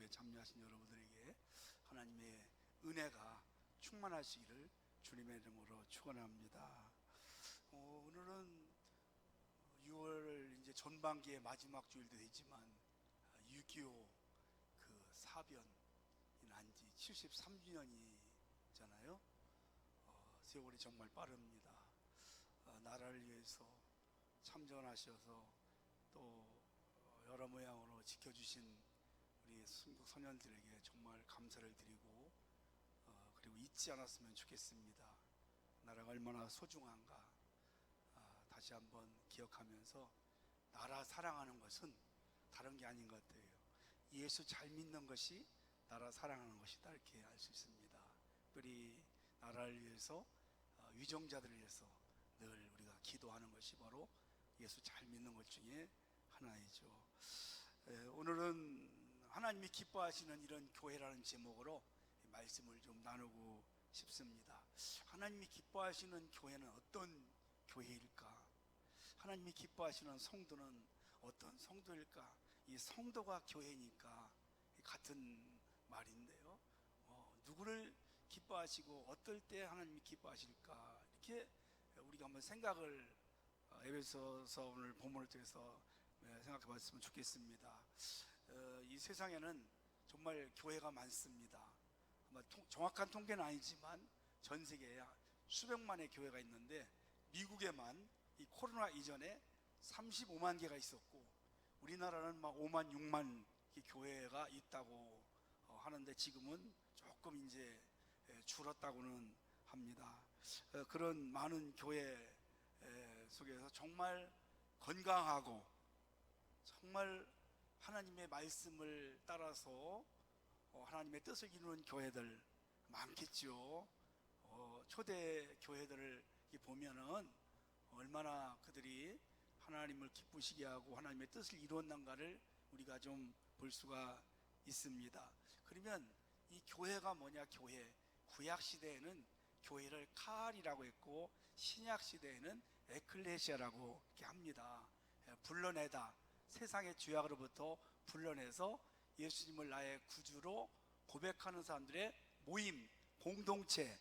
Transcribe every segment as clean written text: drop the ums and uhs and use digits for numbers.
예배에 참여하신 여러분들에게 하나님의 은혜가 충만하시기를 주님의 이름으로 축원합니다. 오늘은 6월 이제 전반기의 마지막 주일도 되지만 6.25 그 사변이 난 지 73주년이잖아요. 세월이 정말 빠릅니다. 나라를 위해서 참전하셔서 또 여러 모양으로 지켜주신 우리 순국 소년들에게 정말 감사를 드리고 그리고 잊지 않았으면 좋겠습니다. 나라가 얼마나 소중한가 다시 한번 기억하면서 나라 사랑하는 것은 다른 게 아닌 것 같아요. 예수 잘 믿는 것이 나라 사랑하는 것이다, 이렇게 알 수 있습니다. 특별히 나라를 위해서 위정자들을 위해서 늘 우리가 기도하는 것이 바로 예수 잘 믿는 것 중에 하나이죠. 오늘은 하나님이 기뻐하시는 이런 교회라는 제목으로 말씀을 좀 나누고 싶습니다. 하나님이 기뻐하시는 교회는 어떤 교회일까? 하나님이 기뻐하시는 성도는 어떤 성도일까? 이 성도가 교회니까 같은 말인데요. 누구를 기뻐하시고 어떨 때 하나님이 기뻐하실까? 이렇게 우리가 한번 생각을 에베소서 오늘 본문을 통해서 생각해 봤으면 좋겠습니다. 이 세상에는 정말 교회가 많습니다. 아마 정확한 통계는 아니지만 전 세계에 수백만의 교회가 있는데 미국에만 이 코로나 이전에 35만 개가 있었고 우리나라는 막 5만 6만 교회가 있다고 하는데 지금은 조금 이제 줄었다고는 합니다. 그런 많은 교회 속에서 정말 건강하고 정말 하나님의 말씀을 따라서 하나님의 뜻을 이루는 교회들 많겠죠. 초대 교회들을 보면은 얼마나 그들이 하나님을 기쁘시게 하고 하나님의 뜻을 이루었는가를 우리가 좀 볼 수가 있습니다. 그러면 이 교회가 뭐냐? 교회, 구약 시대에는 교회를 칼이라고 했고 신약 시대에는 에클레시아라고 이렇게 합니다. 불러내다, 세상의 죄악으로부터 불러내서 예수님을 나의 구주로 고백하는 사람들의 모임, 공동체,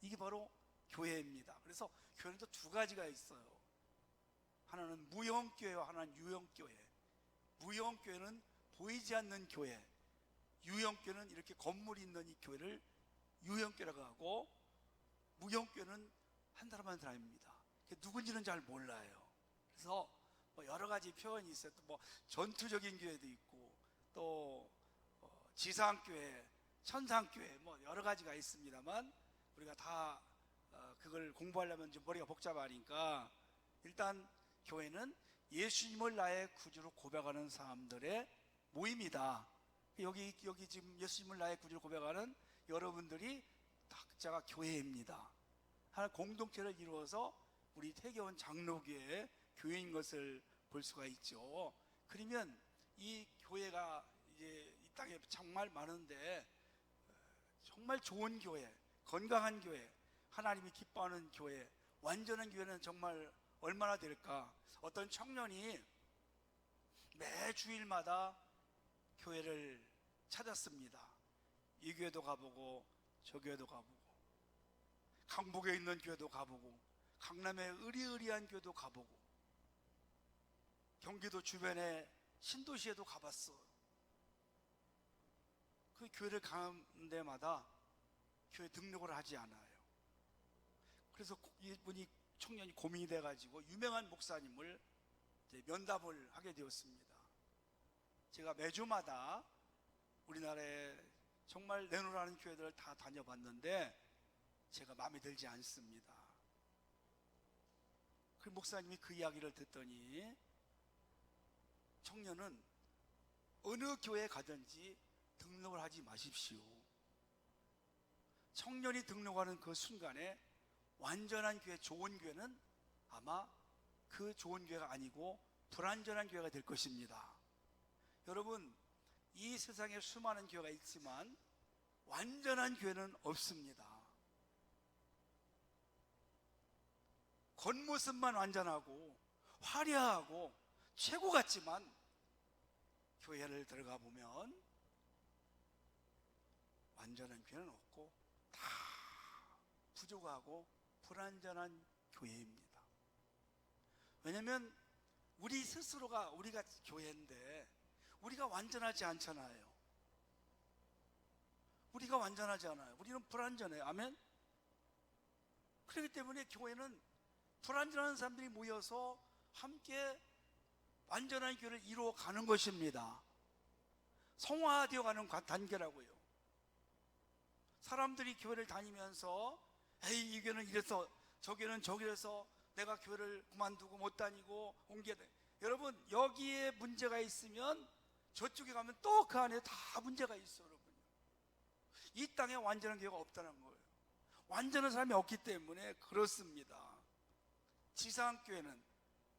이게 바로 교회입니다. 그래서 교회는 또 두 가지가 있어요. 하나는 무형교회와 하나는 유형교회. 무형교회는 보이지 않는 교회, 유형교회는 이렇게 건물이 있는 이 교회를 유형교회라고 하고, 무형교회는 한 사람 한 사람입니다. 누군지는 잘 몰라요. 그래서 여러 가지 표현이 있어요. 또 전투적인 교회도 있고 또 지상교회, 천상교회 여러 가지가 있습니다만 우리가 다 그걸 공부하려면 좀 머리가 복잡하니까 일단 교회는 예수님을 나의 구주로 고백하는 사람들의 모임이다. 여기 지금 예수님을 나의 구주로 고백하는 여러분들이 각자가 교회입니다. 하나 공동체를 이루어서 우리 태교원 장로교회의 교회인 것을 볼 수가 있죠. 그러면 이 교회가 이제 이 땅에 정말 많은데 정말 좋은 교회, 건강한 교회, 하나님이 기뻐하는 교회, 완전한 교회는 정말 얼마나 될까? 어떤 청년이 매 주일마다 교회를 찾았습니다. 이 교회도 가보고 저 교회도 가보고 강북에 있는 교회도 가보고 강남의 으리으리한 교회도 가보고 경기도 주변의 신도시에도 가봤어. 그 교회를 가는 데마다 교회 등록을 하지 않아요. 그래서 이분이 청년이 고민이 돼가지고 유명한 목사님을 이제 면담을 하게 되었습니다. 제가 매주마다 우리나라에 정말 내놓으라는 교회들을 다 다녀봤는데 제가 마음에 들지 않습니다. 그 목사님이 그 이야기를 듣더니 청년은 어느 교회에 가든지 등록을 하지 마십시오. 청년이 등록하는 그 순간에 완전한 교회, 좋은 교회는 아마 그 좋은 교회가 아니고 불완전한 교회가 될 것입니다. 여러분, 이 세상에 수많은 교회가 있지만 완전한 교회는 없습니다. 겉모습만 완전하고 화려하고 최고 같지만 교회를 들어가 보면 완전한 교회는 없고 다 부족하고 불완전한 교회입니다. 왜냐하면 우리 스스로가 우리가 교회인데 우리가 완전하지 않잖아요. 우리가 완전하지 않아요. 우리는 불완전해요. 아멘? 그렇기 때문에 교회는 불완전한 사람들이 모여서 함께 완전한 교회를 이루어가는 것입니다. 성화되어 가는 단계라고요. 사람들이 교회를 다니면서 에이, 이 교회는 이래서 저 교회는 저기래서 내가 교회를 그만두고 못 다니고 옮겨야 돼. 여러분, 여기에 문제가 있으면 저쪽에 가면 또 그 안에 다 문제가 있어요. 여러분, 이 땅에 완전한 교회가 없다는 거예요. 완전한 사람이 없기 때문에 그렇습니다. 지상교회는,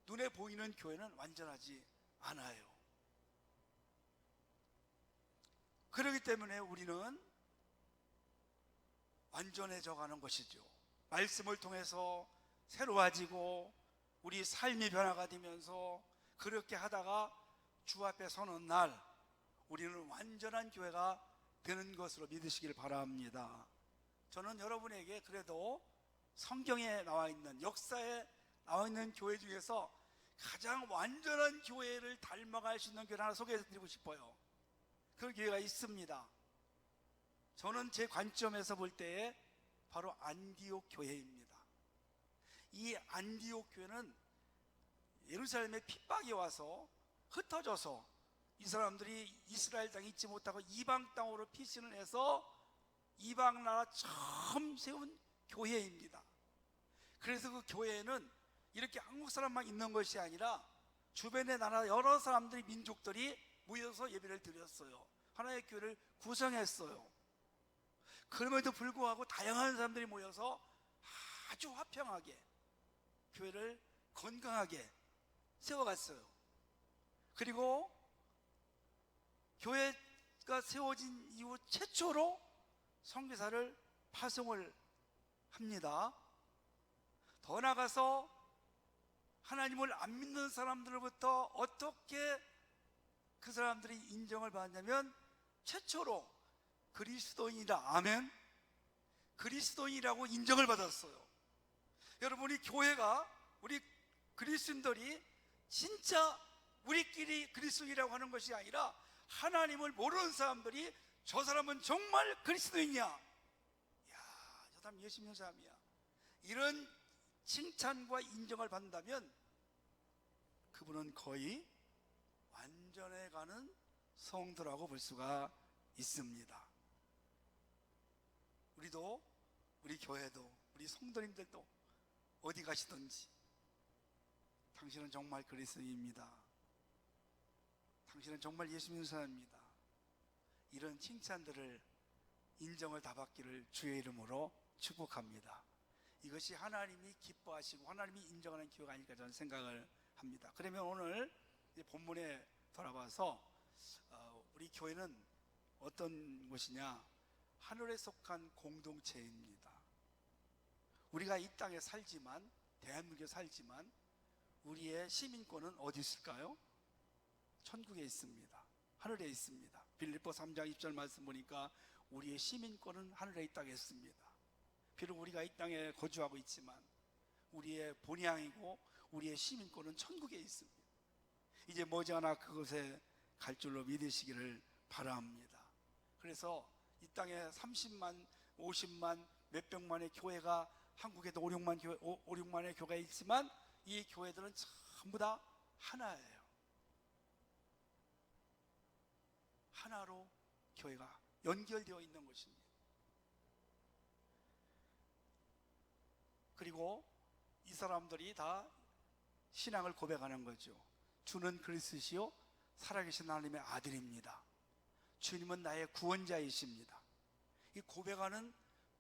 눈에 보이는 교회는 완전하지 않아요. 그렇기 때문에 우리는 완전해져 가는 것이죠. 말씀을 통해서 새로워지고 우리 삶이 변화가 되면서 그렇게 하다가 주 앞에 서는 날 우리는 완전한 교회가 되는 것으로 믿으시길 바랍니다. 저는 여러분에게 그래도 성경에 나와 있는, 역사에 나와 있는 교회 중에서 가장 완전한 교회를 닮아갈 수 있는 교회를 하나 소개해 드리고 싶어요. 그 교회가 있습니다. 저는 제 관점에서 볼 때에 바로 안디옥 교회입니다. 이 안디옥 교회는 예루살렘에 핍박이 와서 흩어져서 이 사람들이 이스라엘 땅에 있지 못하고 이방 땅으로 피신을 해서 이방 나라 처음 세운 교회입니다. 그래서 그 교회에는 이렇게 한국 사람만 있는 것이 아니라 주변의 나라 여러 사람들이, 민족들이 모여서 예배를 드렸어요. 하나의 교회를 구성했어요. 그럼에도 불구하고 다양한 사람들이 모여서 아주 화평하게 교회를 건강하게 세워갔어요. 그리고 교회가 세워진 이후 최초로 선교사를 파송을 합니다. 더 나아가서 하나님을 안 믿는 사람들로부터 어떻게 그 사람들이 인정을 받았냐면 최초로 그리스도인이다, 아멘, 그리스도인이라고 인정을 받았어요. 여러분, 이 교회가, 우리 그리스도인들이 진짜 우리끼리 그리스도인이라고 하는 것이 아니라 하나님을 모르는 사람들이 저 사람은 정말 그리스도인이야, 야, 저 사람 예수 믿는 사람이야, 이런 칭찬과 인정을 받는다면 그분은 거의 완전해가는 성도라고 볼 수가 있습니다. 우리도, 우리 교회도, 우리 성도님들도 어디 가시든지 당신은 정말 그리스도인입니다, 당신은 정말 예수 믿는 사람입니다, 이런 칭찬들을, 인정을 다 받기를 주의 이름으로 축복합니다. 이것이 하나님이 기뻐하시고 하나님이 인정하는 교회가 아닐까 저는 생각을 합니다. 그러면 오늘 본문에 돌아와서 우리 교회는 어떤 곳이냐? 하늘에 속한 공동체입니다. 우리가 이 땅에 살지만, 대한민국에 살지만 우리의 시민권은 어디 있을까요? 천국에 있습니다. 하늘에 있습니다. 빌립보 3장 20절 말씀 보니까 우리의 시민권은 하늘에 있다고 했습니다. 비록 우리가 이 땅에 거주하고 있지만 우리의 본향이고 우리의 시민권은 천국에 있습니다. 이제 머지않아 그곳에 갈 줄로 믿으시기를 바랍니다. 그래서 이 땅에 30만, 50만, 몇백만의 교회가, 한국에도 5, 6만의 교회가 있지만 이 교회들은 전부 다 하나예요. 하나로 교회가 연결되어 있는 것입니다. 그리고 이 사람들이 다 신앙을 고백하는 거죠. 주는 그리스도시요 살아계신 하나님의 아들입니다. 주님은 나의 구원자이십니다. 이 고백하는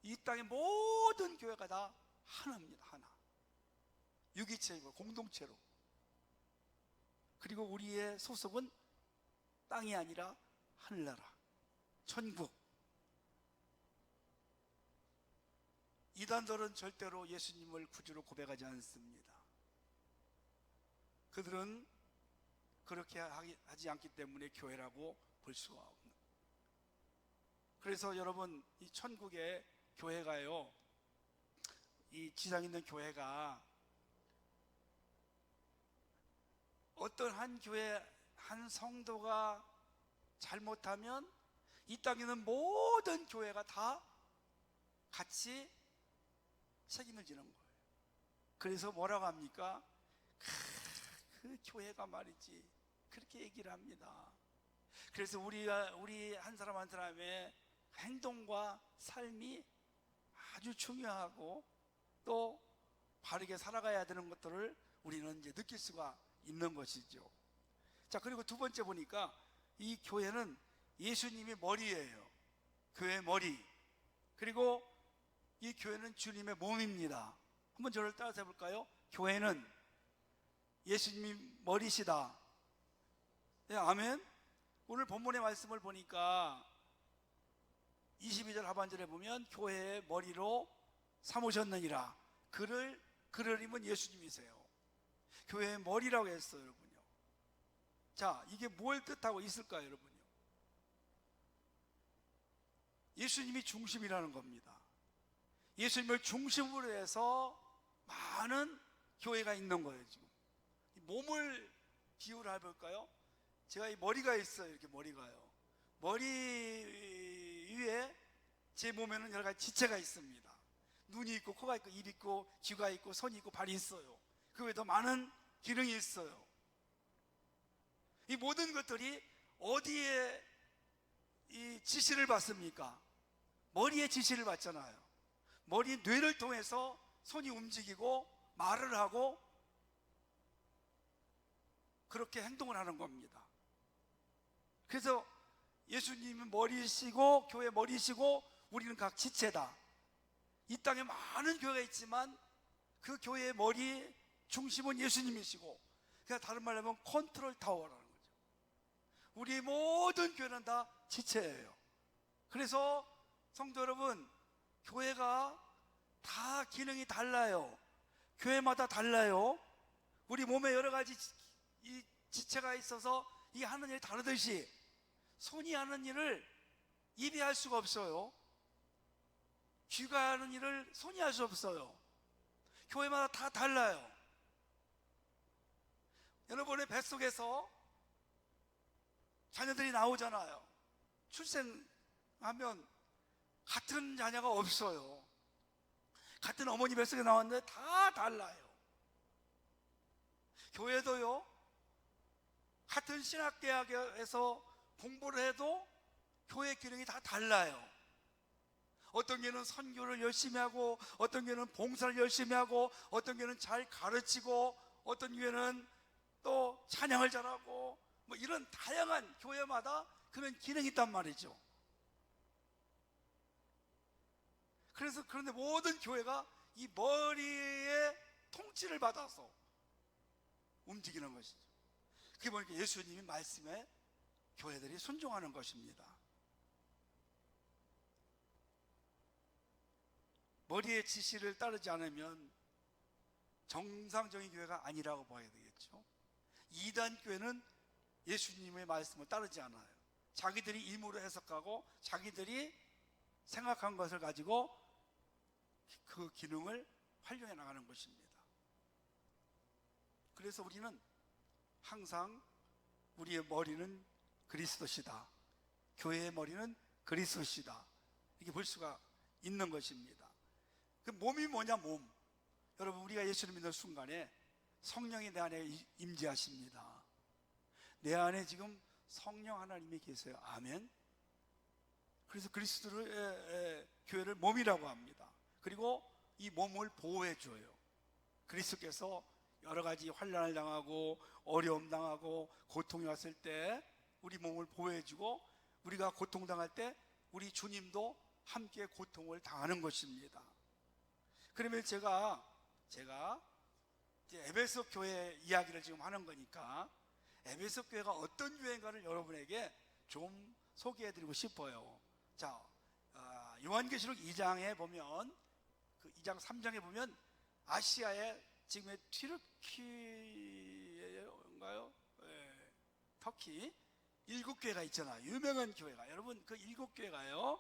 이 땅의 모든 교회가 다 하나입니다. 하나. 유기체이고 공동체로. 그리고 우리의 소속은 땅이 아니라 하늘나라, 천국. 이단들은 절대로 예수님을 구주로 고백하지 않습니다. 그들은 그렇게 하지 않기 때문에 교회라고 볼 수가 없는. 그래서 여러분, 이 천국의 교회가요, 이 지상에 있는 교회가 어떤 한 교회 한 성도가 잘못하면 이 땅에 있는 모든 교회가 다 같이 책임을 지는 거예요. 그래서 뭐라고 합니까? 그 교회가 말이지, 그렇게 얘기를 합니다. 그래서 우리 한 사람 한 사람의 행동과 삶이 아주 중요하고 또 바르게 살아가야 되는 것들을 우리는 이제 느낄 수가 있는 것이죠. 자, 그리고 두 번째 보니까 이 교회는 예수님이 머리예요. 교회의 머리. 그리고 이 교회는 주님의 몸입니다. 한번 저를 따라서 해볼까요? 교회는 예수님이 머리시다. 네, 아멘. 오늘 본문의 말씀을 보니까 22절 하반절에 보면 교회의 머리로 삼으셨느니라. 그를 그리면 예수님이세요. 교회의 머리라고 했어요, 여러분요. 자, 이게 뭘 뜻하고 있을까요, 여러분요? 예수님이 중심이라는 겁니다. 예수님을 중심으로 해서 많은 교회가 있는 거예요. 지금 몸을 비유를 해볼까요? 제가 이 머리가 있어요. 이렇게 머리가요. 머리 위에 제 몸에는 여러 가지 지체가 있습니다. 눈이 있고 코가 있고 입이 있고 귀가 있고 손이 있고 발이 있어요. 그 외에도 많은 기능이 있어요. 이 모든 것들이 어디에 이 지시를 받습니까? 머리에 지시를 받잖아요. 머리 뇌를 통해서 손이 움직이고 말을 하고 그렇게 행동을 하는 겁니다. 그래서 예수님은 머리시고 교회 머리시고 우리는 각 지체다. 이 땅에 많은 교회가 있지만 그 교회의 머리 중심은 예수님이시고, 그러니까 다른 말로 하면 컨트롤 타워라는 거죠. 우리 모든 교회는 다 지체예요. 그래서 성도 여러분, 교회가 다 기능이 달라요. 교회마다 달라요. 우리 몸에 여러 가지 이 지체가 있어서 이 하는 일이 다르듯이 손이 하는 일을 입이 할 수가 없어요. 귀가 하는 일을 손이 할 수 없어요. 교회마다 다 달라요. 여러분의 뱃속에서 자녀들이 나오잖아요. 출생하면 같은 자녀가 없어요. 같은 어머니 뱃속에 나왔는데 다 달라요. 교회도요, 같은 신학대학에서 공부를 해도 교회 기능이 다 달라요. 어떤 교회는 선교를 열심히 하고, 어떤 교회는 봉사를 열심히 하고, 어떤 교회는 잘 가르치고, 어떤 교회는 또 찬양을 잘하고, 뭐 이런 다양한 교회마다 그런 기능이 있단 말이죠. 그런데 모든 교회가 이 머리의 통치를 받아서 움직이는 것이죠. 그게 보니까 예수님이 말씀에 교회들이 순종하는 것입니다. 머리의 지시를 따르지 않으면 정상적인 교회가 아니라고 봐야 되겠죠. 이단 교회는 예수님의 말씀을 따르지 않아요. 자기들이 임으로 해석하고 자기들이 생각한 것을 가지고 그 기능을 활용해 나가는 것입니다. 그래서 우리는 항상 우리의 머리는 그리스도시다, 교회의 머리는 그리스도시다, 이렇게 볼 수가 있는 것입니다. 그 몸이 뭐냐? 몸. 여러분, 우리가 예수를 믿는 순간에 성령이 내 안에 임재하십니다. 내 안에 지금 성령 하나님이 계세요. 아멘. 그래서 그리스도의 교회를 몸이라고 합니다. 그리고 이 몸을 보호해 줘요. 그리스도께서 여러 가지 환난을 당하고 어려움 당하고 고통이 왔을 때 우리 몸을 보호해 주고, 우리가 고통당할 때 우리 주님도 함께 고통을 당하는 것입니다. 그러면 제가 이제 에베소 교회 이야기를 지금 하는 거니까 에베소 교회가 어떤 교회인가를 여러분에게 좀 소개해 드리고 싶어요. 자, 요한계시록 2장에 보면, 그 2장 3장에 보면 아시아의 지금의 튀르키예인가요? 네, 터키 7교회가 있잖아요. 유명한 교회가. 여러분, 그 7교회가요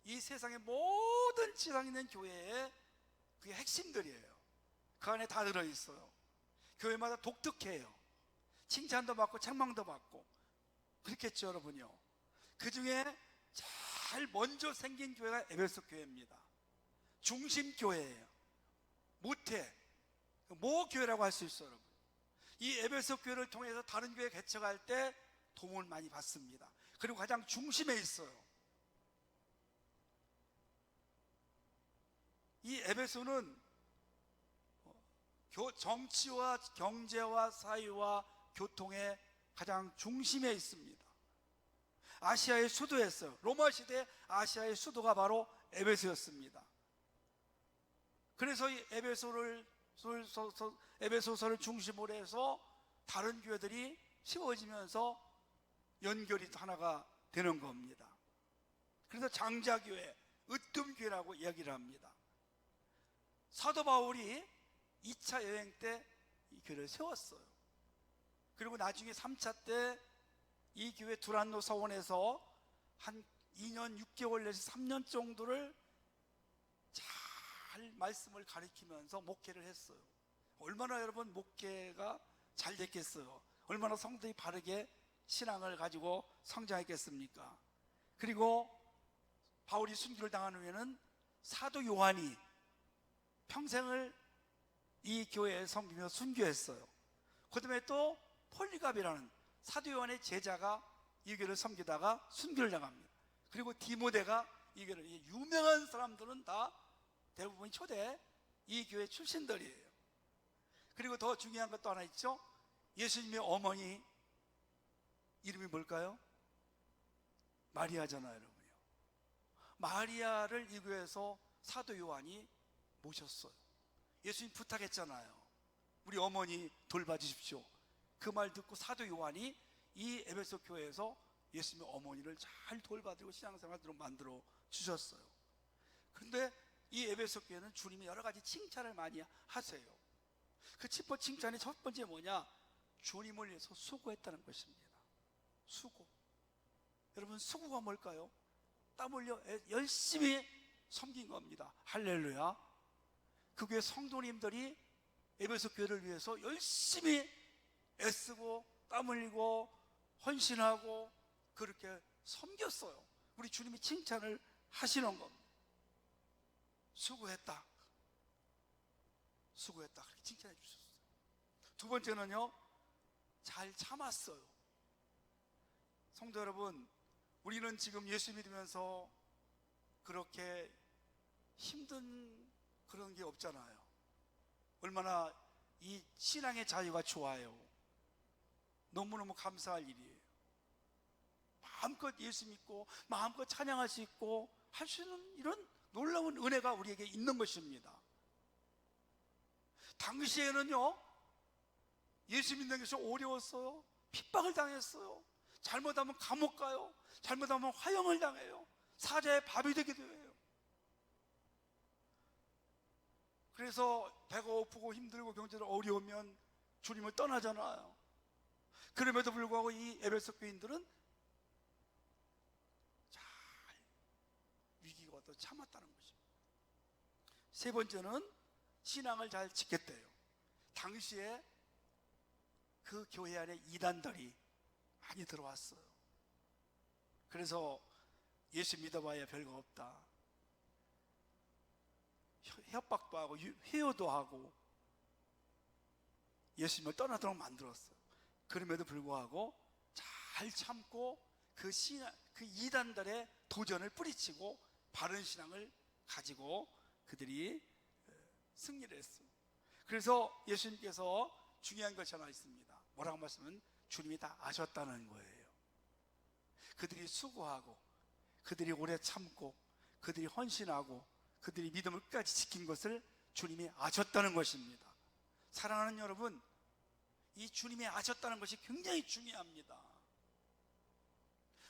이 세상의 모든 지상에 있는 교회의 그게 핵심들이에요. 그 안에 다 들어있어요. 교회마다 독특해요. 칭찬도 받고 책망도 받고 그렇겠죠, 여러분요. 그 중에 제일 먼저 생긴 교회가 에베소 교회입니다. 중심 교회예요. 모교회라고 할 수 있어요, 여러분. 이 에베소 교회를 통해서 다른 교회 개척할 때 도움을 많이 받습니다. 그리고 가장 중심에 있어요. 이 에베소는 정치와 경제와 사회와 교통의 가장 중심에 있습니다. 아시아의 수도였어요. 로마 시대 아시아의 수도가 바로 에베소였습니다. 그래서 이 에베소서를 중심으로 해서 다른 교회들이 세워지면서 연결이 하나가 되는 겁니다. 그래서 장자교회, 으뜸교회라고 이야기를 합니다. 사도 바울이 2차 여행 때 이 교회를 세웠어요. 그리고 나중에 3차 때 이 교회 두란노 서원에서 한 2년 6개월 내지 3년 정도를 잘 말씀을 가르치면서 목회를 했어요. 얼마나 여러분 목회가 잘 됐겠어요. 얼마나 성도들이 바르게 신앙을 가지고 성장했겠습니까? 그리고 바울이 순교를 당한 후에는 사도 요한이 평생을 이 교회에 섬기며 순교했어요. 그 다음에 또 폴리갑이라는 사도 요한의 제자가 이 교회를 섬기다가 순교를 당합니다. 그리고 디모데가 이 교회를, 유명한 사람들은 다 대부분 초대 이 교회 출신들이에요. 그리고 더 중요한 것도 하나 있죠. 예수님의 어머니 이름이 뭘까요? 마리아잖아요, 여러분요. 마리아를 이 교회에서 사도 요한이 모셨어요. 예수님 부탁했잖아요. 우리 어머니 돌봐주십시오. 그 말 듣고 사도 요한이 이 에베소 교회에서 예수님의 어머니를 잘 돌봐드리고 신앙생활로 만들어 주셨어요. 그런데 이 에베소 교회는 주님이 여러 가지 칭찬을 많이 하세요. 그 칭찬의 첫 번째 뭐냐? 주님을 위해서 수고했다는 것입니다. 수고. 여러분, 수고가 뭘까요? 땀 흘려 열심히 섬긴 겁니다. 할렐루야. 그 교회 성도님들이 에베소 교회를 위해서 열심히 애쓰고 땀 흘리고 헌신하고 그렇게 섬겼어요. 우리 주님이 칭찬을 하시는 겁니다. 수고했다. 수고했다. 그렇게 칭찬해 주셨어요. 두 번째는요, 잘 참았어요. 성도 여러분, 우리는 지금 예수 믿으면서 그렇게 힘든 그런 게 없잖아요. 얼마나 이 신앙의 자유가 좋아요. 너무너무 감사할 일이에요. 마음껏 예수 믿고 마음껏 찬양할 수 있고 할 수 있는 이런 놀라운 은혜가 우리에게 있는 것입니다. 당시에는요, 예수 믿는 것이 어려웠어요. 핍박을 당했어요. 잘못하면 감옥 가요. 잘못하면 화형을 당해요. 사자의 밥이 되기도 해요. 그래서 배가 고프고 힘들고 경제적으로 어려우면 주님을 떠나잖아요. 그럼에도 불구하고 이 에베소 교인들은 잘 위기가 와도 참았다는 것입니다. 세 번째는 신앙을 잘 지켰대요. 당시에 그 교회 안에 이단들이 많이 들어왔어요. 그래서 예수 믿어봐야 별거 없다, 협박도 하고 회유도 하고 예수님을 떠나도록 만들었어요. 그럼에도 불구하고 잘 참고 그 이단들의 도전을 뿌리치고 바른 신앙을 가지고 그들이 승리를 했어요. 그래서 예수님께서 중요한 것이 하나 있습니다. 뭐라고 말씀은 주님이 다 아셨다는 거예요. 그들이 수고하고 그들이 오래 참고 그들이 헌신하고 그들이 믿음을 끝까지 지킨 것을 주님이 아셨다는 것입니다. 사랑하는 여러분, 이 주님이 아셨다는 것이 굉장히 중요합니다.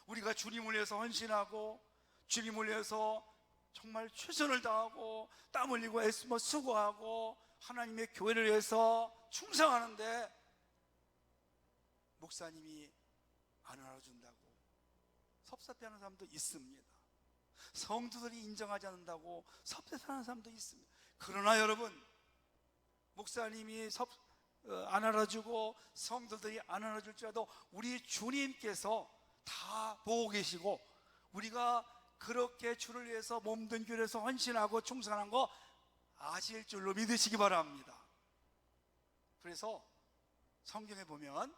우리가 주님을 위해서 헌신하고 주님을 위해서 정말 최선을 다하고 땀 흘리고 애쓰며 수고하고 하나님의 교회를 위해서 충성하는데 목사님이 안 알아준다고 섭섭해하는 사람도 있습니다. 성도들이 인정하지 않는다고 섭섭해하는 사람도 있습니다. 그러나 여러분, 목사님이 안 알아주고 성도들이 안 알아줄지라도 우리 주님께서 다 보고 계시고, 우리가 그렇게 주를 위해서 몸된 교회에서 헌신하고 충성한 거 아실 줄로 믿으시기 바랍니다. 그래서 성경에 보면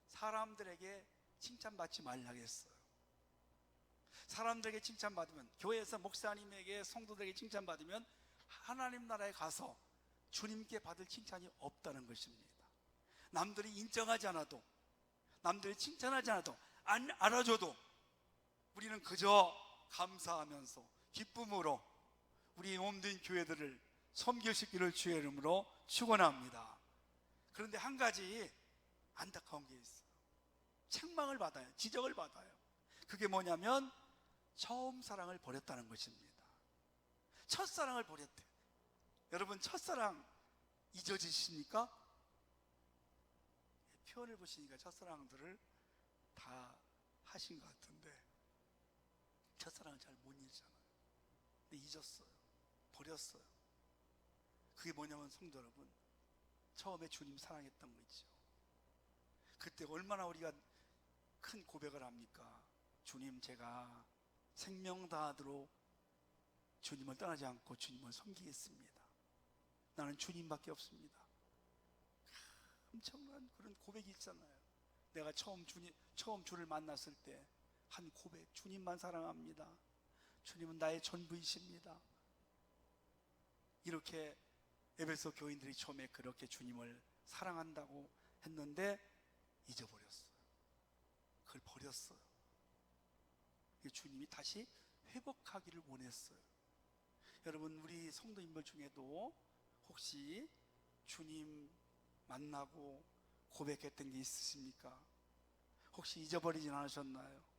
사람들에게 칭찬받지 말라고 했어요. 사람들에게 칭찬받으면, 교회에서 목사님에게 성도들에게 칭찬받으면 하나님 나라에 가서 주님께 받을 칭찬이 없다는 것입니다. 남들이 인정하지 않아도, 남들이 칭찬하지 않아도, 안 알아줘도 우리는 그저 감사하면서 기쁨으로 우리 몸된 교회들을 섬기시기를 주의 이름으로 축원합니다. 그런데 한 가지 안타까운 게 있어요. 책망을 받아요. 지적을 받아요. 그게 뭐냐면 처음 사랑을 버렸다는 것입니다. 첫사랑을 버렸대. 여러분, 첫사랑 잊어지십니까? 표현을 보시니까 첫사랑들을 다 하신 것 같은데 첫사랑은 잘 못 잊잖아요. 근데 잊었어요. 버렸어요. 그게 뭐냐면 성도 여러분, 처음에 주님 사랑했던 거 있죠. 그때 얼마나 우리가 큰 고백을 합니까? 주님, 제가 생명 다하도록 주님을 떠나지 않고 주님을 섬기겠습니다. 나는 주님밖에 없습니다. 엄청난 그런 고백이 있잖아요. 내가 처음 주를 만났을 때 한 고백, 주님만 사랑합니다. 주님은 나의 전부이십니다. 이렇게 에베소 교인들이 처음에 그렇게 주님을 사랑한다고 했는데 잊어버렸어요. 그걸 버렸어요. 주님이 다시 회복하기를 원했어요. 여러분, 우리 성도님들 중에도 혹시 주님 만나고 고백했던 게 있으십니까? 혹시 잊어버리진 않으셨나요?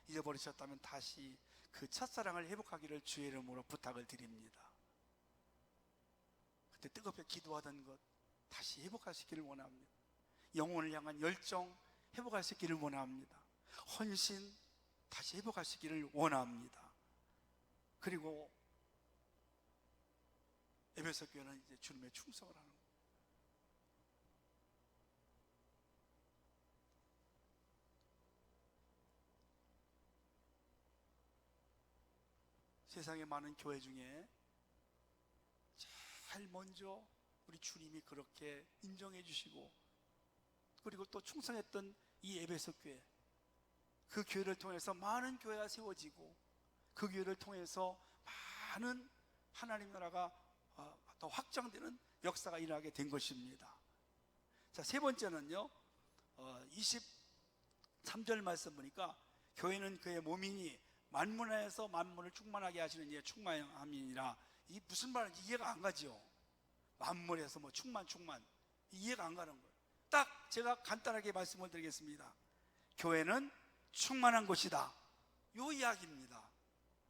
잊어버리셨다면 다시 그 첫사랑을 회복하기를 주의 이름으로 부탁을 드립니다. 그때 뜨겁게 기도하던 것 다시 회복하시기를 원합니다. 영혼을 향한 열정 회복하시기를 원합니다. 헌신 다시 회복하시기를 원합니다. 그리고 에베소 교회는 이제 주님의 충성을 하는 거예요. 세상의 많은 교회 중에 제일 먼저 우리 주님이 그렇게 인정해 주시고, 그리고 또 충성했던 이 에베소 교회, 그 교회를 통해서 많은 교회가 세워지고, 그 교회를 통해서 많은 하나님 나라가 더 확장되는 역사가 일어나게 된 것입니다. 자, 세 번째는요, 23절 말씀 보니까 교회는 그의 몸이니 만문에서 만문을 충만하게 하시는 이의 충만함이니라. 이게 무슨 말인지 이해가 안 가죠. 만물에서 뭐 충만 이해가 안 가는 거예요. 딱 제가 간단하게 말씀을 드리겠습니다. 교회는 충만한 곳이다, 요 이야기입니다.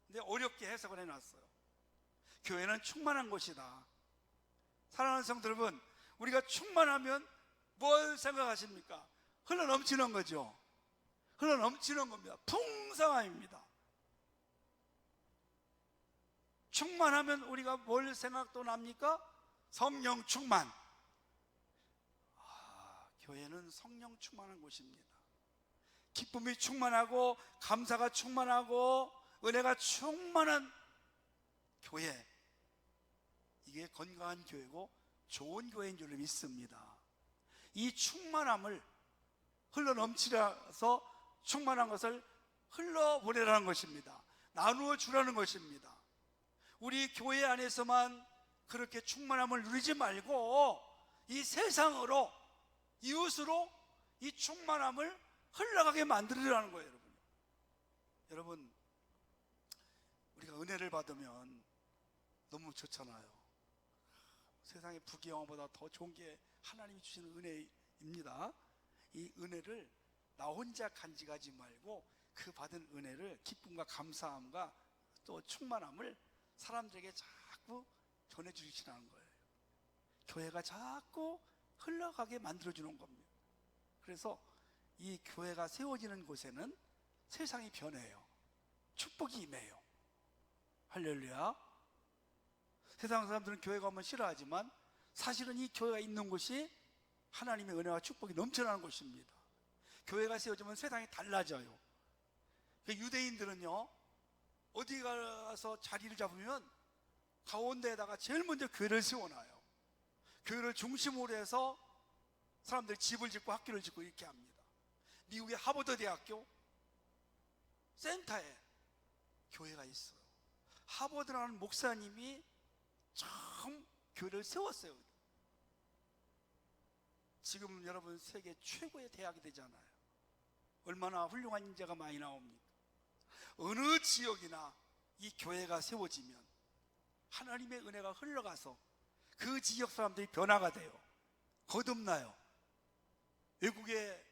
근데 어렵게 해석을 해놨어요. 교회는 충만한 곳이다. 사랑하는 성도 여러분, 우리가 충만하면 뭘 생각하십니까? 흘러넘치는 거죠. 흘러넘치는 겁니다. 풍성함입니다. 충만하면 우리가 뭘 생각도 납니까? 성령 충만. 교회는 성령 충만한 곳입니다. 기쁨이 충만하고 감사가 충만하고 은혜가 충만한 교회, 이게 건강한 교회고 좋은 교회인 줄 믿습니다. 이 충만함을 흘러넘치라서 충만한 것을 흘러보내라는 것입니다. 나누어 주라는 것입니다. 우리 교회 안에서만 그렇게 충만함을 누리지 말고 이 세상으로, 이웃으로 이 충만함을 흘러가게 만들으라는 거예요. 여러분, 우리가 은혜를 받으면 너무 좋잖아요. 세상의 부귀영화보다 더 좋은 게 하나님이 주시는 은혜입니다. 이 은혜를 나 혼자 간직하지 말고 그 받은 은혜를 기쁨과 감사함과 또 충만함을 사람들에게 자꾸 전해주시라는 거예요. 교회가 자꾸 흘러가게 만들어주는 겁니다. 그래서 이 교회가 세워지는 곳에는 세상이 변해요. 축복이 임해요. 할렐루야. 세상 사람들은 교회 가면 싫어하지만 사실은 이 교회가 있는 곳이 하나님의 은혜와 축복이 넘쳐나는 곳입니다. 교회가 세워지면 세상이 달라져요. 유대인들은요, 어디 가서 자리를 잡으면 가운데에다가 제일 먼저 교회를 세워놔요. 교회를 중심으로 해서 사람들이 집을 짓고 학교를 짓고 이렇게 합니다. 미국의 하버드 대학교 센터에 교회가 있어요. 하버드라는 목사님이 처음 교회를 세웠어요. 지금 여러분 세계 최고의 대학이 되잖아요. 얼마나 훌륭한 인재가 많이 나옵니까? 어느 지역이나 이 교회가 세워지면 하나님의 은혜가 흘러가서 그 지역 사람들이 변화가 돼요. 거듭나요. 외국에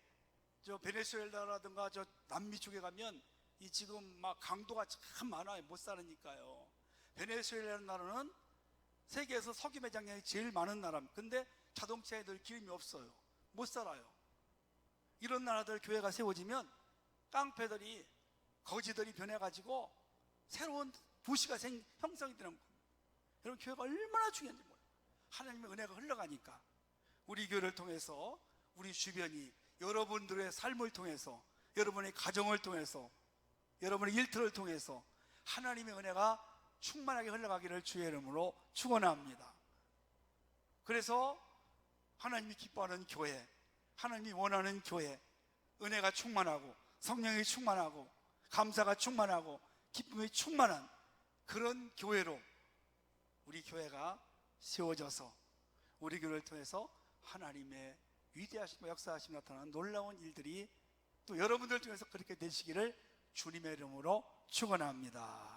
저 베네수엘라라든가 저 남미 쪽에 가면 이 지금 막 강도가 참 많아요. 못 살으니까요. 베네수엘라라는 나라는 세계에서 석유 매장량이 제일 많은 나라입니다. 근데 자동차에 늘 기름이 없어요. 못 살아요. 이런 나라들 교회가 세워지면 깡패들이 거지들이 변해가지고 새로운 도시가 형성이 되는 겁니다. 여러분, 교회가 얼마나 중요한지 몰라요. 하나님의 은혜가 흘러가니까 우리 교회를 통해서 우리 주변이 여러분들의 삶을 통해서, 여러분의 가정을 통해서, 여러분의 일터를 통해서 하나님의 은혜가 충만하게 흘러가기를 주의 이름으로 축원합니다. 그래서 하나님이 기뻐하는 교회, 하나님이 원하는 교회, 은혜가 충만하고 성령이 충만하고 감사가 충만하고 기쁨이 충만한 그런 교회로 우리 교회가 세워져서 우리 교회를 통해서 하나님의 위대하심과 역사하심 나타나는 놀라운 일들이 또 여러분들 중에서 그렇게 되시기를 주님의 이름으로 축원합니다.